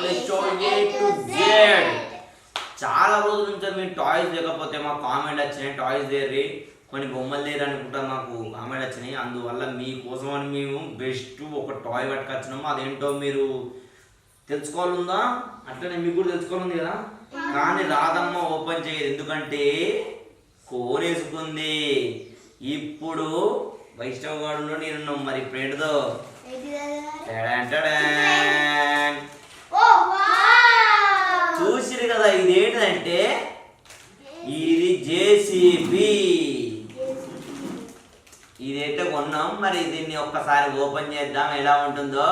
Family store A to Z. చాలా రోజుల నుంచి మీరు టాయ్స్ లేకపోతే మా కామెంట్ వచ్చినాయి, టాయ్స్ దేరి కొన్ని బొమ్మలు దేరి అనుకుంటా మాకు కామెంట్ వచ్చినాయి. అందువల్ల మీకోసం అని మేము బెస్ట్ ఒక టాయ్ పట్టుకొచ్చినాము. అదేంటో మీరు తెలుసుకోవాలందా, అట్లనే మీకు కూడా తెలుసుకోవాలి కదా. కానీ రాధమ్మ ఓపెన్ చేయదు, ఎందుకంటే కోనేసుకుంది. ఇప్పుడు వైష్ణవ్ గాడులో నేను మరి ఫ్రెండ్తో చూసిరు కదా. ఇది ఏంటంటే ఇది జేసీబీ. ఇదైతే కొన్నాం. మరి దీన్ని ఒక్కసారి ఓపెన్ చేద్దాం, ఎలా ఉంటుందో.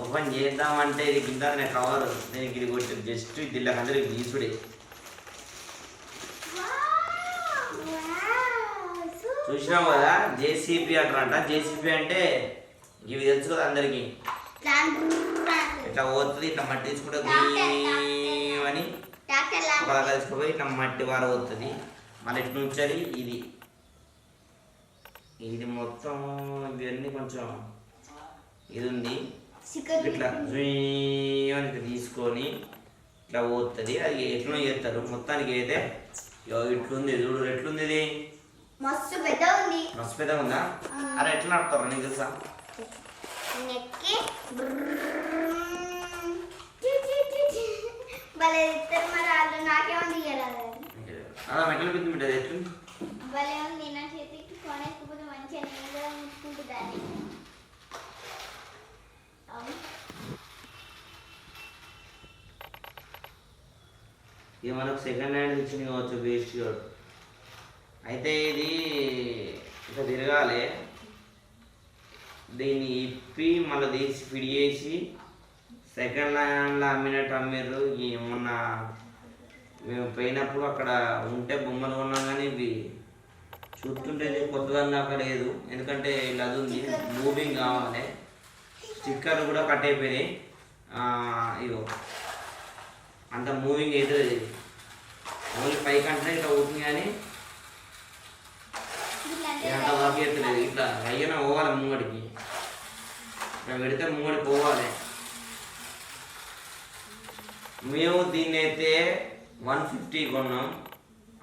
ఓపెన్ చేద్దామంటే ఇది కింద కవర్, దీనికి ఇది కొట్టి జస్ట్ దీనికందరికి తీసుడే. చూసినావు కదా, జేసీబీ అంటారంట. జేసీబీ అంటే ఇవి తెలుసు కదా అందరికి. ఇట్లా పోతుంది, ఇట్లా మట్టి తీసుకుంటే అని ఒక తీసుకుపోయి ఇట్లా మట్టి వార పోతుంది. మళ్ళీ ఇటు నుంచి ఇది ఇది మొత్తం ఇవన్నీ కొంచెం ఇది ఉంది. ఇట్లా అని తీసుకొని ఇట్లా పోతుంది. అది ఎట్లా చేస్తారు మొత్తానికి అయితే ఇట్లుంది. చూడు ఎట్లుంది, ఇది మస్తు పెద్దగా ఉందా. అరే ఎట్లా నడుపుతారు నీకు తెలుసా? అలా మెట్ల బిందు ఉంటుంది. ఎట్లుంది ఇది మనకు సెకండ్ హ్యాండ్ ఇచ్చింది కావచ్చు, వేస్ట్ కాదు. అయితే ఇది ఇట్లా తిరగాలి. దీన్ని ఇప్పి మళ్ళీ తీసి ఫిడ్ చేసి సెకండ్ హ్యాండ్లో అమ్మినట్టు అమ్మారు. మొన్న మేము పోయినప్పుడు అక్కడ ఉంటే బొమ్మలు కొన్నాం, కానీ ఇవి చూస్తుంటే కొత్తదాన్ని దాకా లేదు. ఎందుకంటే ఇలా అది ఉంది, మూవింగ్ కావాలి. స్టిక్కర్లు కూడా కట్ అయిపోయినాయి. ఇగో అంత మూవింగ్ అవుతుంది. ఓన్లీ పైకి అంటే ఇట్లా అవుతుంది, కానీ అంత వర్క్ అవుతలేదు. ఇట్లా అయ్యన పోవాలి ముంగడికి, ఇట్లా పెడితే ముంగడికి పోవాలి. మేము దీన్ని అయితే 150 కొన్నాం.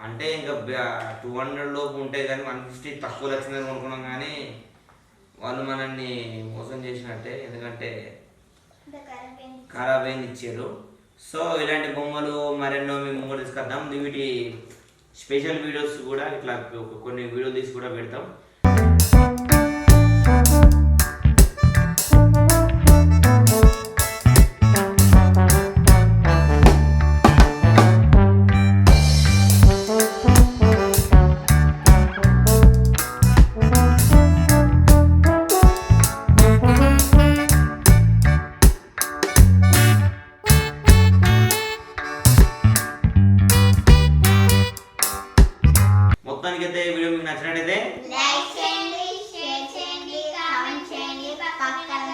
అంటే ఇంకా 200 లోపు ఉంటాయి, కానీ 150 తక్కువ వచ్చిందని కొనుక్కున్నాం. కానీ వాళ్ళు మనల్ని మోసం చేసినట్టే, ఎందుకంటే ఖరాబ్ అయింది ఇచ్చారు. సో ఇలాంటి బొమ్మలు మరెన్నో మేము ముందు తీసుకొద్దాం. వీటి స్పెషల్ వీడియోస్ కూడా ఇట్లా కొన్ని వీడియో తీసి కూడా పెడతాం. మొత్తానికైతే వీడియో మీకు నచ్చినట్టయితే లైక్ చేయండి, షేర్ చేయండి, కామెంట్ చేయండి, పక్కన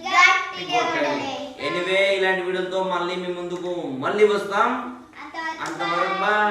గట్టి కొట్టండి. ఎనీవే ఇలాంటి వీడియోలతో మళ్ళీ మీ ముందుకు మళ్ళీ వస్తాం. అంతవరకు బాయ్.